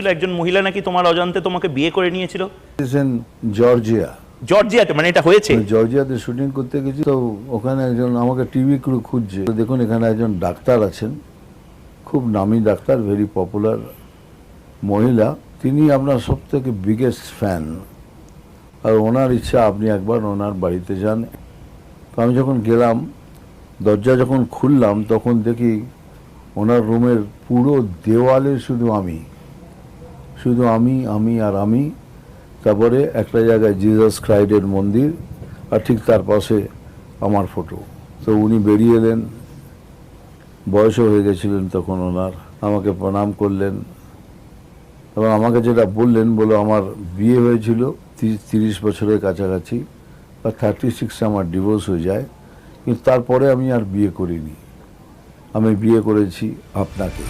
একজন মহিলা নাকি তোমার অজান্তে তোমাকে বিয়ে করে নিয়েছিল জর্জিয়া। জর্জিয়াতে, মানে এটা হয়েছে? জর্জিয়াতে শুটিং করতে গেছি, তো ওখানে একজন আমাকে টিভি ক্রু খুঁজছে। দেখুন এখানে একজন ডাক্তার আছেন, খুব নামি ডাক্তার, ভেরি পপুলার মহিলা, তিনি আপনার সব থেকে বিগেস্ট ফ্যান, আর ওনার ইচ্ছা আপনি একবার ওনার বাড়িতে যান। তো আমি যখন গেলাম, দরজা যখন খুললাম, তখন দেখি ওনার রুমের পুরো দেওয়ালে শুধু আমি আর আমি। তারপরে একটা জায়গায় জিসাস ক্রাইস্টের মন্দির, আর ঠিক তার পাশে আমার ফটো। তো উনি বেরিয়ে এলেন, বয়সও হয়ে গেছিলেন তখন ওনার, আমাকে প্রণাম করলেন এবং আমাকে যেটা বললেন, বলো আমার বিয়ে হয়েছিল 30 বছরের কাছাকাছি, বা 36 আমার ডিভোর্স হয়ে যায়, কিন্তু তারপরে আমি আর বিয়ে করিনি, আমি বিয়ে করেছি আপনাকে।